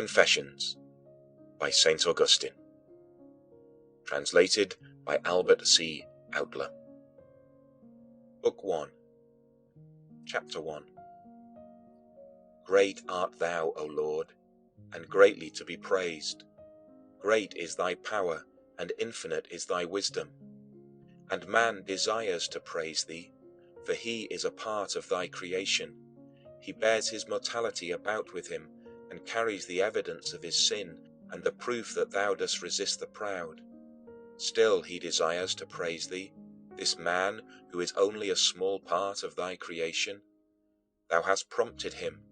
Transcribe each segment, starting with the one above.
Confessions by Saint Augustine. Translated by Albert C. Outler. Book 1. Chapter 1. Great art thou, O Lord, and greatly to be praised. Great is thy power, and infinite is thy wisdom. And man desires to praise thee, for he is a part of thy creation. He bears his mortality about with him, and carries the evidence of his sin and the proof that thou dost resist the proud. Still he desires to praise thee, this man who is only a small part of thy creation. Thou hast prompted him,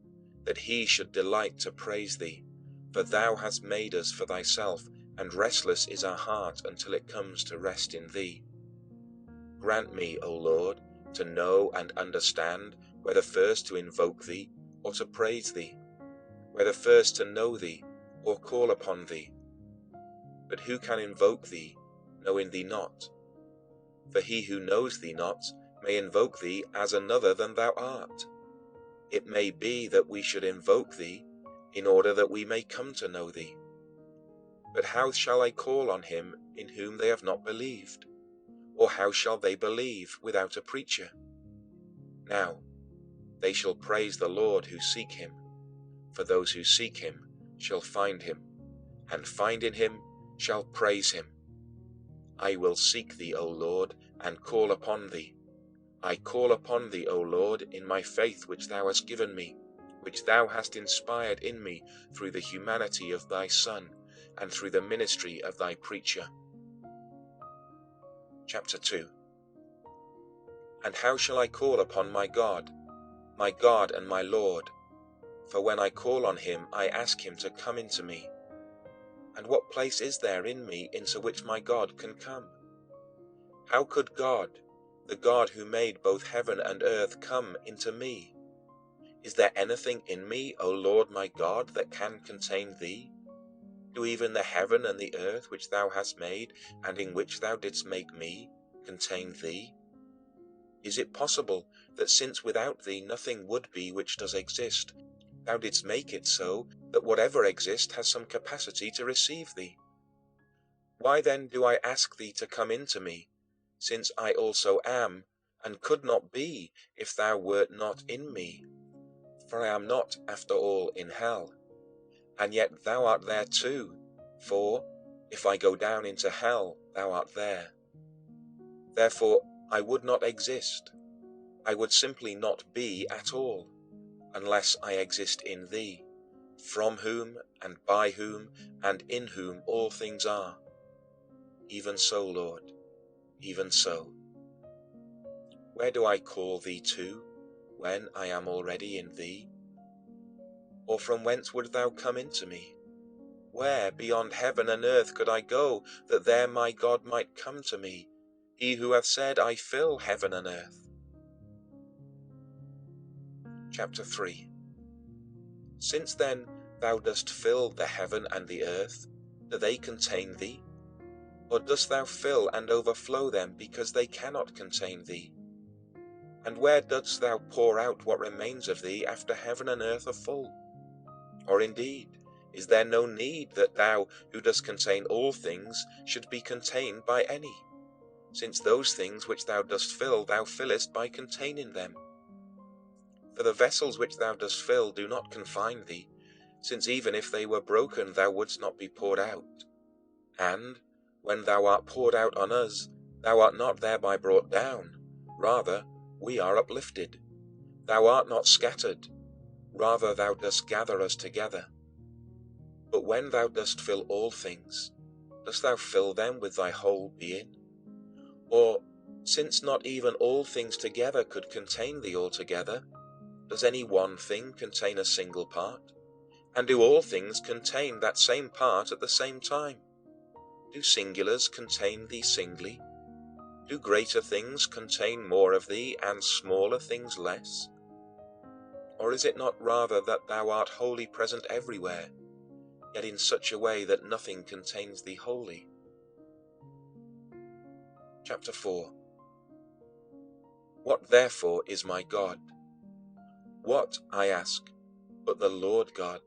that he should delight to praise thee, for thou hast made us for thyself, and restless is our heart until it comes to rest in thee. Grant me, O Lord, to know and understand whether first to invoke thee or to praise thee, whether first to know thee or call upon thee. But who can invoke thee, knowing thee not? For he who knows thee not may invoke thee as another than thou art. It may be that we should invoke thee in order that we may come to know thee. But how shall I call on him in whom they have not believed? Or how shall they believe without a preacher? Now, they shall praise the Lord who seek him, for those who seek him shall find him, and finding him shall praise him. I will seek thee, O Lord, and call upon thee. I call upon thee, O Lord, in my faith which thou hast given me, which thou hast inspired in me through the humanity of thy Son, and through the ministry of thy preacher. Chapter 2. And how shall I call upon my God and my Lord? For when I call on him, I ask him to come into me. And what place is there in me into which my God can come? How could God, the God who made both heaven and earth, come into me? Is there anything in me, O Lord my God, that can contain thee? Do even the heaven and the earth which thou hast made, and in which thou didst make me, contain thee? Is it possible that since without thee nothing would be which does exist, thou didst make it so that whatever exists has some capacity to receive thee? Why then do I ask thee to come into me, since I also am, and could not be if thou wert not in me? For I am not, after all, in hell, and yet thou art there too, for, if I go down into hell, thou art there. Therefore I would not exist. I would simply not be at all, unless I exist in thee, from whom and by whom and in whom all things are. Even so, Lord, even so. Where do I call thee to, when I am already in thee? Or from whence wouldst thou come into me? Where, beyond heaven and earth, could I go, that there my God might come to me, he who hath said, I fill heaven and earth? Chapter 3. Since then thou dost fill the heaven and the earth, do they contain thee? Or dost thou fill and overflow them because they cannot contain thee? And where dost thou pour out what remains of thee after heaven and earth are full? Or indeed, is there no need that thou, who dost contain all things, should be contained by any, since those things which thou dost fill thou fillest by containing them? For the vessels which thou dost fill do not confine thee, since even if they were broken thou wouldst not be poured out. And, when thou art poured out on us, thou art not thereby brought down, rather we are uplifted. Thou art not scattered, rather thou dost gather us together. But when thou dost fill all things, dost thou fill them with thy whole being? Or, since not even all things together could contain thee altogether, does any one thing contain a single part? And do all things contain that same part at the same time? Do singulars contain thee singly? Do greater things contain more of thee, and smaller things less? Or is it not rather that thou art wholly present everywhere, yet in such a way that nothing contains thee wholly? Chapter 4. What therefore is my God? What, I ask, but the Lord God?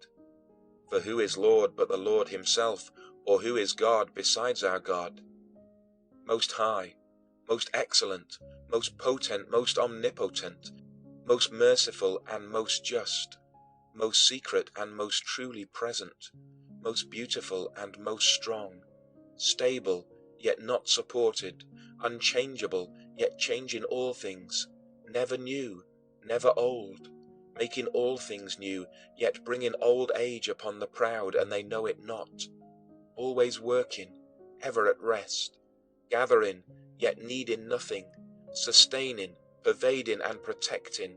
For who is Lord but the Lord himself, or who is God besides our God? Most high, most excellent, most potent, most omnipotent, most merciful and most just, most secret and most truly present, most beautiful and most strong, stable yet not supported, unchangeable yet changing all things, never new, never old, making all things new, yet bringing old age upon the proud, and they know it not, always working, ever at rest, gathering, yet needing nothing, sustaining, pervading and protecting,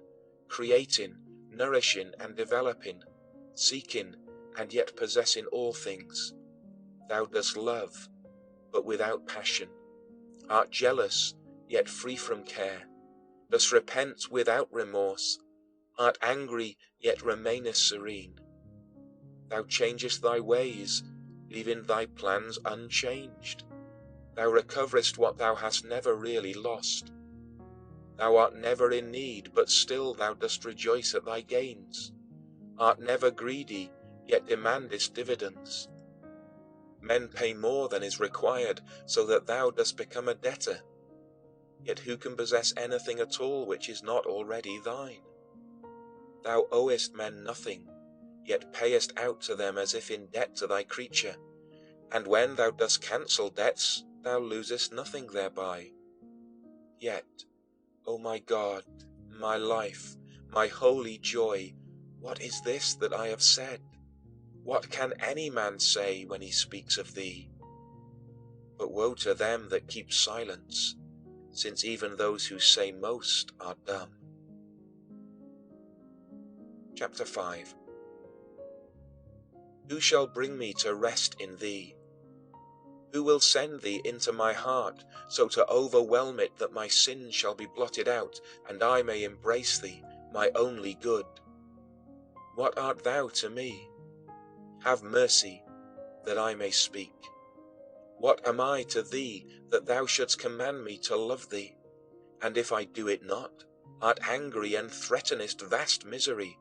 creating, nourishing and developing, seeking, and yet possessing all things. Thou dost love, but without passion, art jealous, yet free from care, dost repent without remorse, art angry, yet remainest serene. Thou changest thy ways, leaving thy plans unchanged. Thou recoverest what thou hast never really lost. Thou art never in need, but still thou dost rejoice at thy gains. Art never greedy, yet demandest dividends. Men pay more than is required, so that thou dost become a debtor. Yet who can possess anything at all which is not already thine? Thou owest men nothing, yet payest out to them as if in debt to thy creature, and when thou dost cancel debts, thou losest nothing thereby. Yet, O my God, my life, my holy joy, what is this that I have said? What can any man say when he speaks of thee? But woe to them that keep silence, since even those who say most are dumb. Chapter 5. Who shall bring me to rest in thee? Who will send thee into my heart, so to overwhelm it that my sins shall be blotted out, and I may embrace thee, my only good? What art thou to me? Have mercy, that I may speak. What am I to thee, that thou shouldst command me to love thee? And if I do it not, art angry and threatenest vast misery.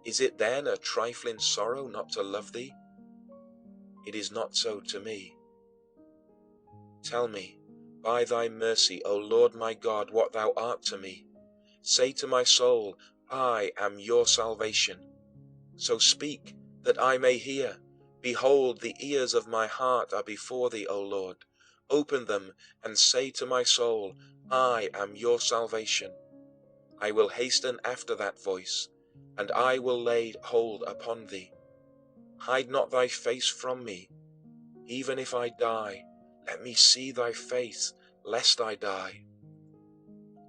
Is it then a trifling sorrow not to love thee? It is not so to me. Tell me, by thy mercy, O Lord my God, what thou art to me. Say to my soul, I am your salvation. So speak, that I may hear. Behold, the ears of my heart are before thee, O Lord. Open them, and say to my soul, I am your salvation. I will hasten after that voice, and I will lay hold upon thee. Hide not thy face from me. Even if I die, let me see thy face, lest I die.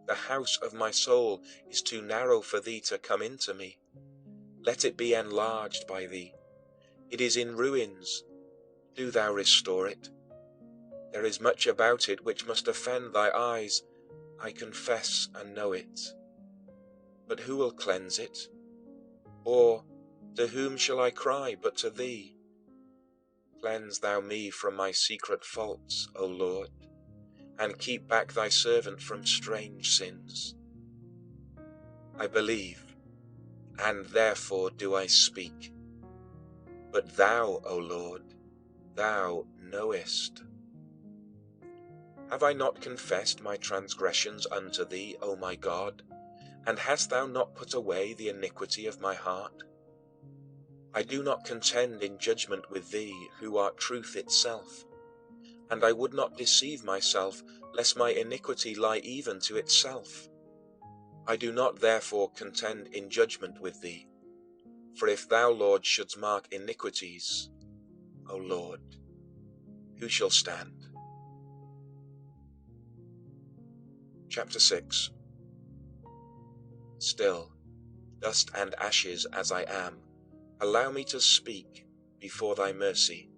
The house of my soul is too narrow for thee to come into me. Let it be enlarged by thee. It is in ruins. Do thou restore it. There is much about it which must offend thy eyes. I confess and know it. But who will cleanse it? Or to whom shall I cry but to thee? Cleanse thou me from my secret faults, O Lord, and keep back thy servant from strange sins. I believe, and therefore do I speak. But thou, O Lord, thou knowest. Have I not confessed my transgressions unto thee, O my God? And hast thou not put away the iniquity of my heart? I do not contend in judgment with thee, who art truth itself. And I would not deceive myself, lest my iniquity lie even to itself. I do not therefore contend in judgment with thee. For if thou, Lord, shouldst mark iniquities, O Lord, who shall stand? Chapter 6. Still, dust and ashes as I am, allow me to speak before thy mercy.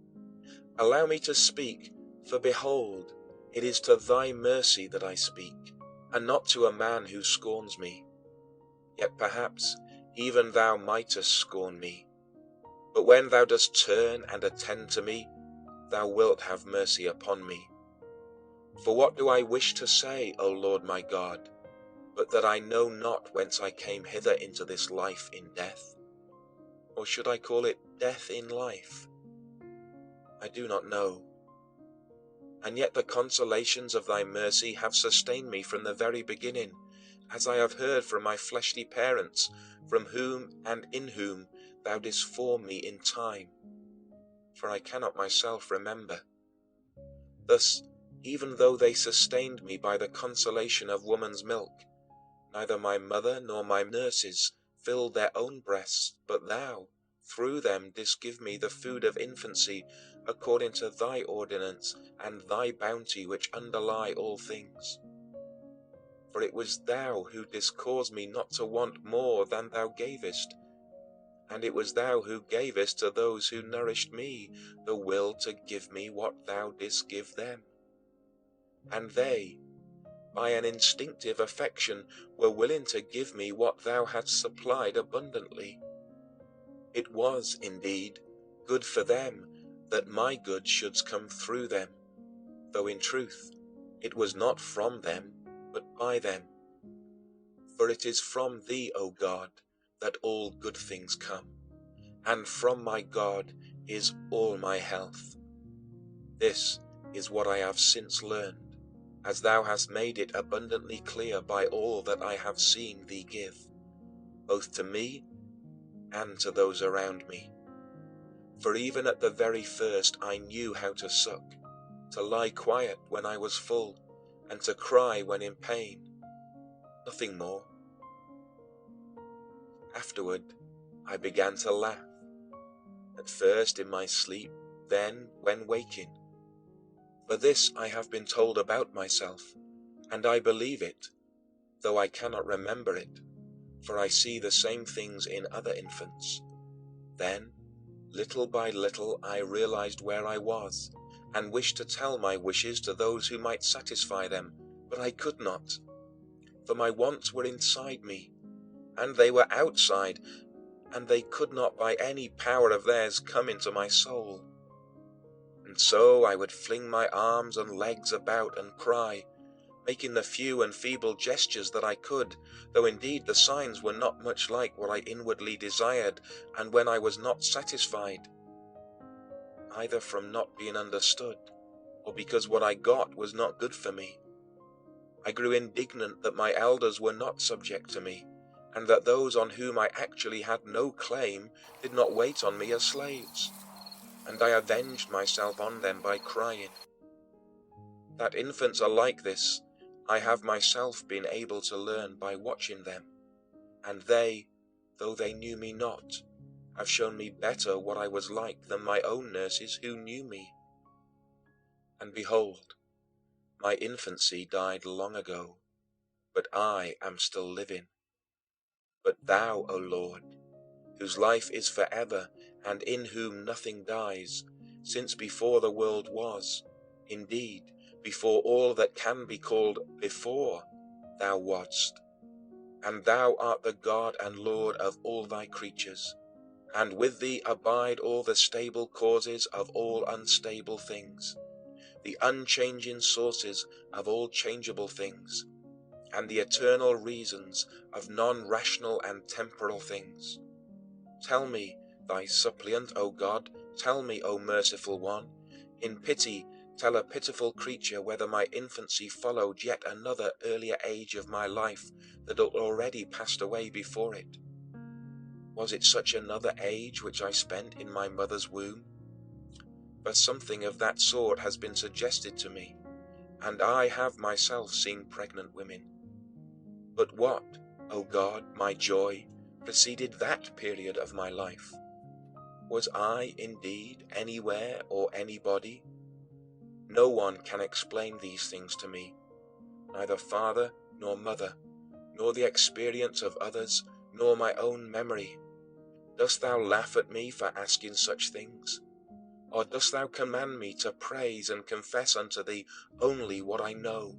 Allow me to speak, for behold, it is to thy mercy that I speak, and not to a man who scorns me. Yet perhaps even thou mightest scorn me. But when thou dost turn and attend to me, thou wilt have mercy upon me. For what do I wish to say, O Lord my God, but that I know not whence I came hither into this life in death? Or should I call it death in life? I do not know. And yet the consolations of thy mercy have sustained me from the very beginning, as I have heard from my fleshly parents, from whom and in whom thou didst form me in time, for I cannot myself remember. Thus, even though they sustained me by the consolation of woman's milk, neither my mother nor my nurses filled their own breasts, but thou, through them, didst give me the food of infancy according to thy ordinance and thy bounty which underlie all things. For it was thou who didst cause me not to want more than thou gavest, and it was thou who gavest to those who nourished me the will to give me what thou didst give them. And they, by an instinctive affection, were willing to give me what thou hadst supplied abundantly. It was, indeed, good for them that my good should come through them, though in truth it was not from them, but by them. For it is from thee, O God, that all good things come, and from my God is all my health. This is what I have since learned, as thou hast made it abundantly clear by all that I have seen thee give, both to me and to those around me. For even at the very first I knew how to suck, to lie quiet when I was full, and to cry when in pain. Nothing more. Afterward, I began to laugh, at first in my sleep, then when waking. For this I have been told about myself, and I believe it, though I cannot remember it, for I see the same things in other infants. Then, little by little, I realized where I was, and wished to tell my wishes to those who might satisfy them, but I could not. For my wants were inside me, and they were outside, and they could not by any power of theirs come into my soul. And so I would fling my arms and legs about and cry, making the few and feeble gestures that I could, though indeed the signs were not much like what I inwardly desired, and when I was not satisfied, either from not being understood, or because what I got was not good for me. I grew indignant that my elders were not subject to me, and that those on whom I actually had no claim did not wait on me as slaves, and I avenged myself on them by crying. That infants are like this, I have myself been able to learn by watching them, and they, though they knew me not, have shown me better what I was like than my own nurses who knew me. And behold, my infancy died long ago, but I am still living. But thou, O Lord, whose life is forever, and in whom nothing dies, since before the world was, indeed, before all that can be called before, thou wast. And thou art the God and Lord of all thy creatures, and with thee abide all the stable causes of all unstable things, the unchanging sources of all changeable things, and the eternal reasons of non-rational and temporal things. Tell me, thy suppliant, O God, tell me, O merciful one, in pity tell a pitiful creature whether my infancy followed yet another earlier age of my life that had already passed away before it. Was it such another age which I spent in my mother's womb? But something of that sort has been suggested to me, and I have myself seen pregnant women. But what, O God, my joy, preceded that period of my life? Was I indeed anywhere or anybody? No one can explain these things to me, neither father nor mother, nor the experience of others, nor my own memory. Dost thou laugh at me for asking such things? Or dost thou command me to praise and confess unto thee only what I know?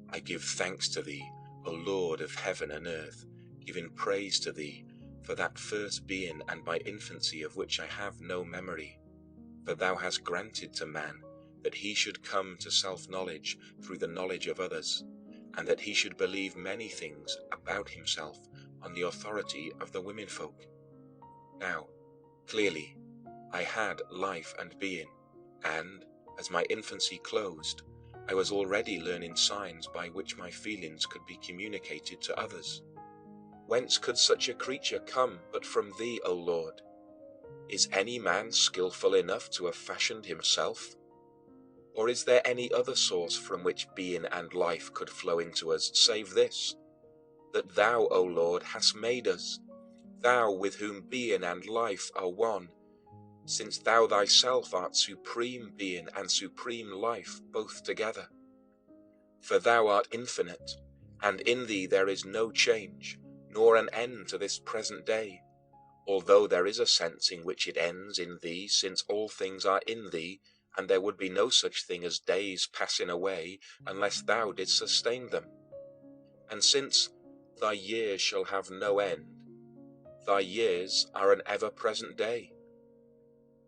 I give thanks to thee, O Lord of heaven and earth, giving praise to thee for that first being and my infancy of which I have no memory. For thou hast granted to man that he should come to self-knowledge through the knowledge of others, and that he should believe many things about himself on the authority of the womenfolk. Now, Clearly, I had life and being, and, as my infancy closed, I was already learning signs by which my feelings could be communicated to others. Whence could such a creature come but from thee, O Lord? Is any man skillful enough to have fashioned himself? Or is there any other source from which being and life could flow into us, save this, that thou, O Lord, hast made us, thou with whom being and life are one, since thou thyself art supreme being and supreme life both together? For thou art infinite, and in thee there is no change, nor an end to this present day, although there is a sense in which it ends in thee, since all things are in thee, and there would be no such thing as days passing away unless thou didst sustain them. And since thy years shall have no end, thy years are an ever-present day.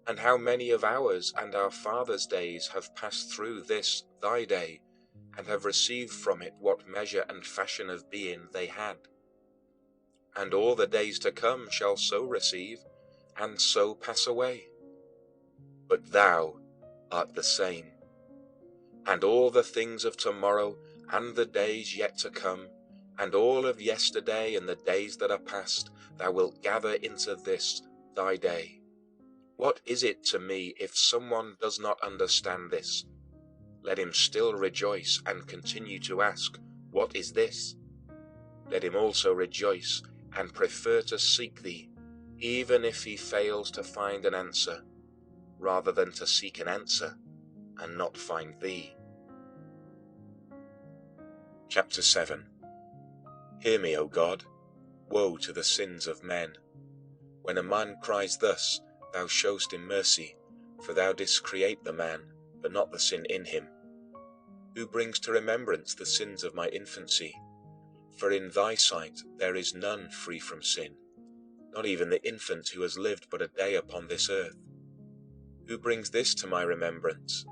And how many of ours and our fathers' days have passed through this thy day, and have received from it what measure and fashion of being they had? And all the days to come shall so receive, and so pass away. But thou art the same, and all the things of tomorrow and the days yet to come, and all of yesterday and the days that are past, thou wilt gather into this thy day. What is it to me if someone does not understand this? Let him still rejoice and continue to ask, "What is this?" Let him also rejoice and prefer to seek thee, even if he fails to find an answer, rather than to seek an answer and not find thee. Chapter 7. Hear me, O God. Woe to the sins of men. When a man cries thus, thou showest him mercy, for thou didst create the man, but not the sin in him. Who brings to remembrance the sins of my infancy? For in thy sight there is none free from sin, not even the infant who has lived but a day upon this earth. Who brings this to my remembrance?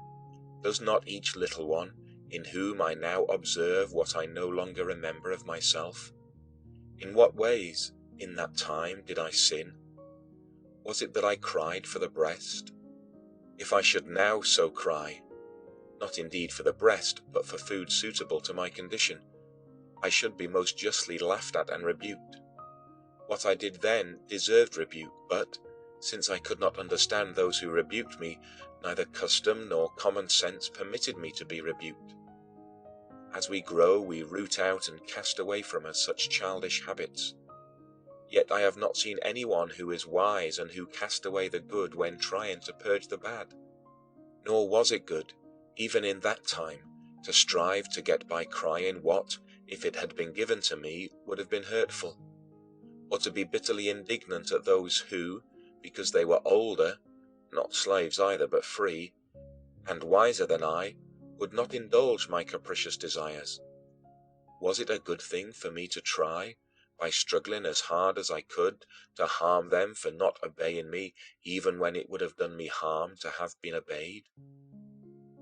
Does not each little one, in whom I now observe what I no longer remember of myself? In what ways, in that time, did I sin? Was it that I cried for the breast? If I should now so cry, not indeed for the breast, but for food suitable to my condition, I should be most justly laughed at and rebuked. What I did then deserved rebuke, but, since I could not understand those who rebuked me, neither custom nor common sense permitted me to be rebuked. As we grow, we root out and cast away from us such childish habits. Yet I have not seen anyone who is wise and who cast away the good when trying to purge the bad. Nor was it good, even in that time, to strive to get by crying what, if it had been given to me, would have been hurtful, or to be bitterly indignant at those who, because they were older, not slaves either but free, and wiser than I, would not indulge my capricious desires. Was it a good thing for me to try, by struggling as hard as I could, to harm them for not obeying me, even when it would have done me harm to have been obeyed?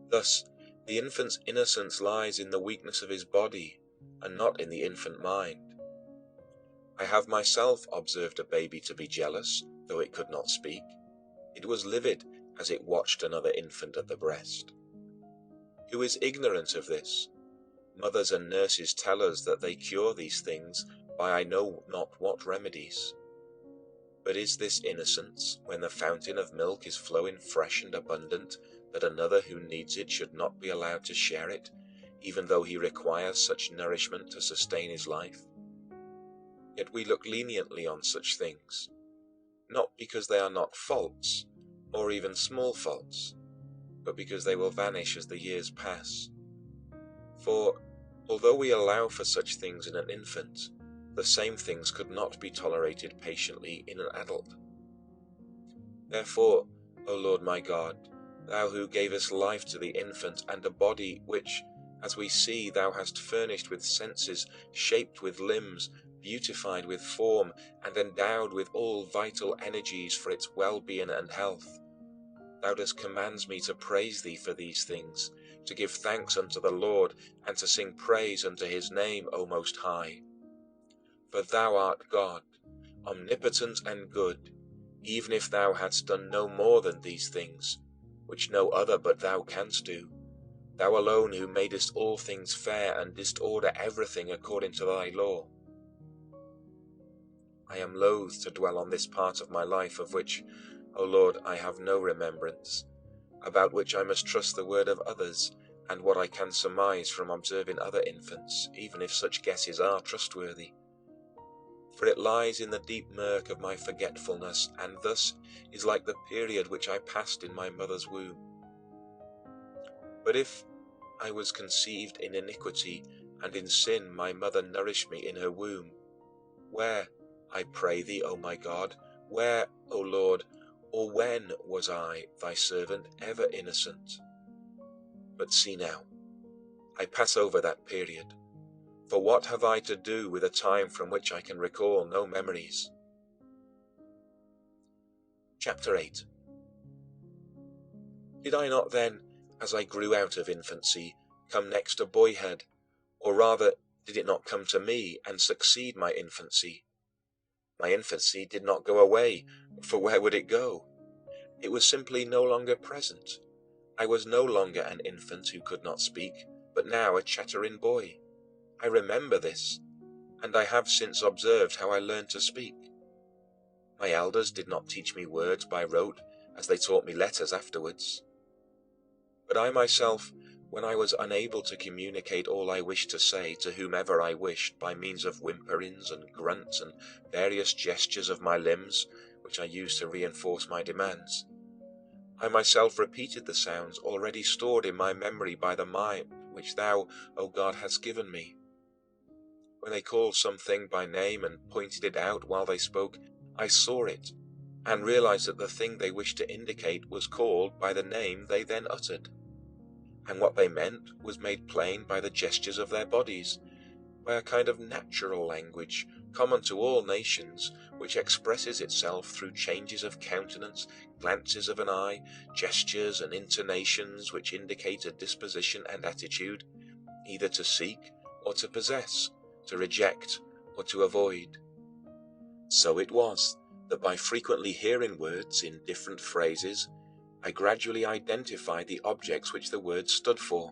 Thus, the infant's innocence lies in the weakness of his body, and not in the infant mind. I have myself observed a baby to be jealous, though it could not speak. It was livid as it watched another infant at the breast. Who is ignorant of this? Mothers and nurses tell us that they cure these things by I know not what remedies. But is this innocence, when the fountain of milk is flowing fresh and abundant, that another who needs it should not be allowed to share it, even though he requires such nourishment to sustain his life? Yet we look leniently on such things, not because they are not faults, or even small faults, but because they will vanish as the years pass. For, although we allow for such things in an infant, the same things could not be tolerated patiently in an adult. Therefore, O Lord my God, thou who gavest life to the infant and a body which, as we see, thou hast furnished with senses, shaped with limbs, beautified with form, and endowed with all vital energies for its well-being and health, thou dost command me to praise thee for these things, to give thanks unto the Lord, and to sing praise unto his name, O Most High. For thou art God, omnipotent and good, even if thou hadst done no more than these things, which no other but thou canst do, thou alone who madest all things fair and didst order everything according to thy law. I am loath to dwell on this part of my life of which, O Lord, I have no remembrance, about which I must trust the word of others and what I can surmise from observing other infants, even if such guesses are trustworthy. For it lies in the deep murk of my forgetfulness, and thus is like the period which I passed in my mother's womb. But if I was conceived in iniquity, and in sin my mother nourished me in her womb, where, I pray thee, O my God, where, O Lord, or when was I, thy servant, ever innocent? But see now, I pass over that period. For what have I to do with a time from which I can recall no memories? Chapter 8. Did I not then, as I grew out of infancy, come next to boyhood, or rather, did it not come to me and succeed my infancy? My infancy did not go away, for where would it go? It was simply no longer present. I was no longer an infant who could not speak, but now a chattering boy. I remember this, and I have since observed how I learned to speak. My elders did not teach me words by rote, as they taught me letters afterwards. But I myself, when I was unable to communicate all I wished to say to whomever I wished by means of whimperings and grunts and various gestures of my limbs, which I used to reinforce my demands, I myself repeated the sounds already stored in my memory by the mind which thou, O God, hast given me. When they called something by name and pointed it out while they spoke, I saw it, and realized that the thing they wished to indicate was called by the name they then uttered. And what they meant was made plain by the gestures of their bodies, by a kind of natural language common to all nations, which expresses itself through changes of countenance, glances of an eye, gestures and intonations which indicate a disposition and attitude, either to seek or to possess, to reject or to avoid. So it was that by frequently hearing words in different phrases, I gradually identified the objects which the words stood for,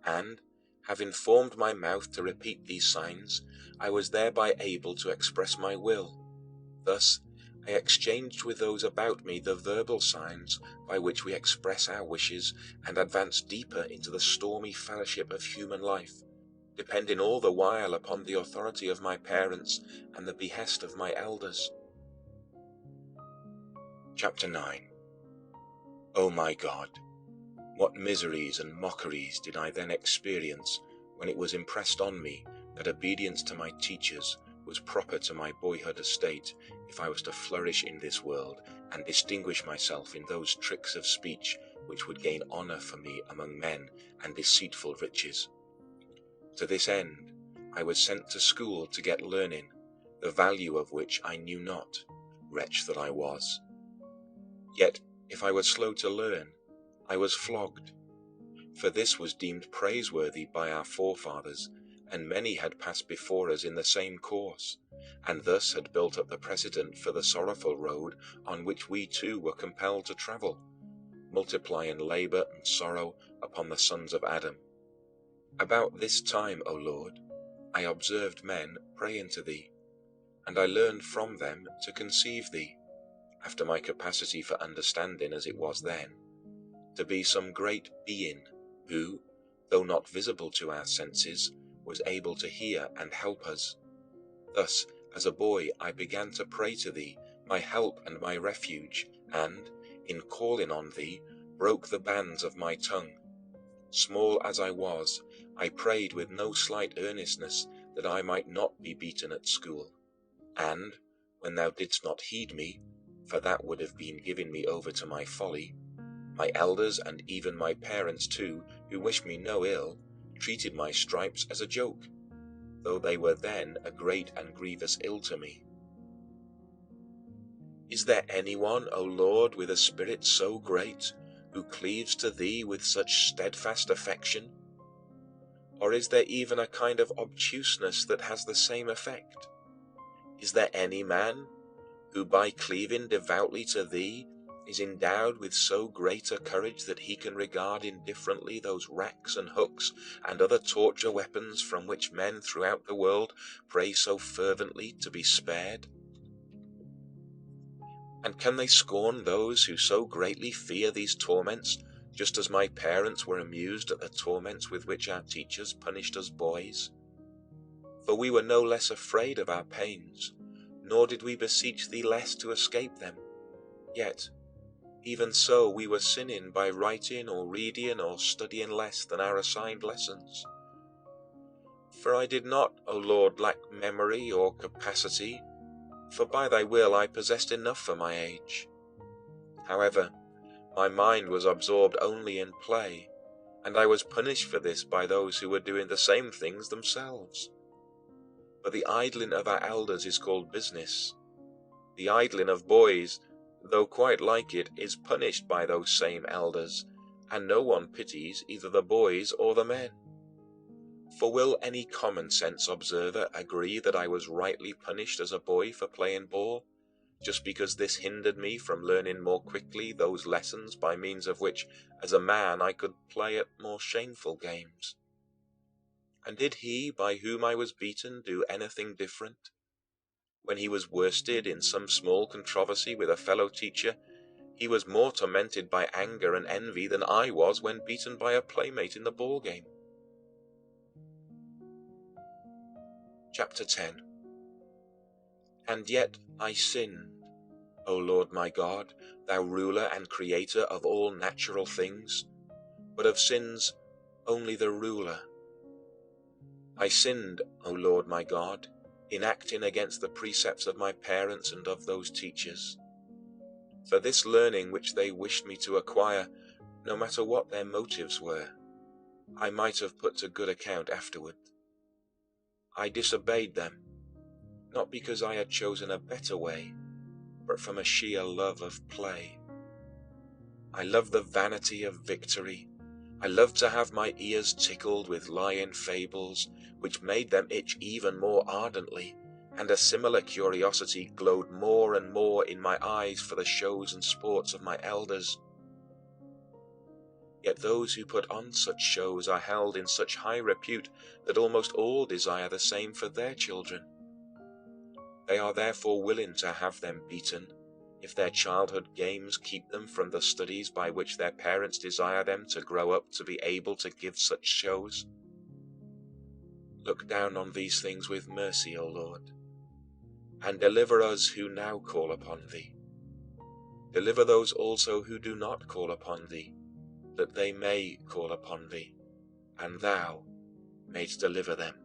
and, having formed my mouth to repeat these signs, I was thereby able to express my will. Thus, I exchanged with those about me the verbal signs by which we express our wishes and advance deeper into the stormy fellowship of human life, depending all the while upon the authority of my parents and the behest of my elders. Chapter 9. O my God, what miseries and mockeries did I then experience when it was impressed on me that obedience to my teachers was proper to my boyhood estate if I was to flourish in this world and distinguish myself in those tricks of speech which would gain honor for me among men and deceitful riches. To this end, I was sent to school to get learning, the value of which I knew not, wretch that I was. Yet, if I was slow to learn, I was flogged. For this was deemed praiseworthy by our forefathers, and many had passed before us in the same course, and thus had built up the precedent for the sorrowful road on which we too were compelled to travel, multiplying labor and sorrow upon the sons of Adam. About this time, O Lord, I observed men praying to thee, and I learned from them to conceive thee, after my capacity for understanding as it was then, to be some great being who, though not visible to our senses, was able to hear and help us. Thus, as a boy, I began to pray to thee, my help and my refuge, and, in calling on thee, broke the bands of my tongue. Small as I was, I prayed with no slight earnestness that I might not be beaten at school. And, when thou didst not heed me, for that would have been giving me over to my folly, my elders and even my parents too, who wished me no ill, treated my stripes as a joke, though they were then a great and grievous ill to me. Is there anyone, O Lord, with a spirit so great, who cleaves to thee with such steadfast affection? Or is there even a kind of obtuseness that has the same effect? Is there any man who by cleaving devoutly to thee is endowed with so great a courage that he can regard indifferently those racks and hooks and other torture weapons from which men throughout the world pray so fervently to be spared? And can they scorn those who so greatly fear these torments, just as my parents were amused at the torments with which our teachers punished us boys? For we were no less afraid of our pains, nor did we beseech thee less to escape them. Yet, even so, we were sinning by writing or reading or studying less than our assigned lessons. For I did not, O Lord, lack memory or capacity, for by thy will I possessed enough for my age. However, my mind was absorbed only in play, and I was punished for this by those who were doing the same things themselves. But the idling of our elders is called business. The idling of boys, though quite like it, is punished by those same elders, and no one pities either the boys or the men. For will any common sense observer agree that I was rightly punished as a boy for playing ball, just because this hindered me from learning more quickly those lessons by means of which, as a man, I could play at more shameful games? And did he by whom I was beaten do anything different? When he was worsted in some small controversy with a fellow teacher, he was more tormented by anger and envy than I was when beaten by a playmate in the ball game. Chapter 10. And yet I sinned, O Lord my God, thou ruler and creator of all natural things, but of sins only the ruler. I sinned, O Lord my God, in acting against the precepts of my parents and of those teachers. For this learning which they wished me to acquire, no matter what their motives were, I might have put to good account afterward. I disobeyed them, not because I had chosen a better way, but from a sheer love of play. I loved the vanity of victory. I loved to have my ears tickled with lying fables, which made them itch even more ardently, and a similar curiosity glowed more and more in my eyes for the shows and sports of my elders. Yet those who put on such shows are held in such high repute that almost all desire the same for their children. They are therefore willing to have them beaten, if their childhood games keep them from the studies by which their parents desire them to grow up to be able to give such shows. Look down on these things with mercy, O Lord, and deliver us who now call upon thee. Deliver those also who do not call upon thee, that they may call upon thee, and thou mayst deliver them.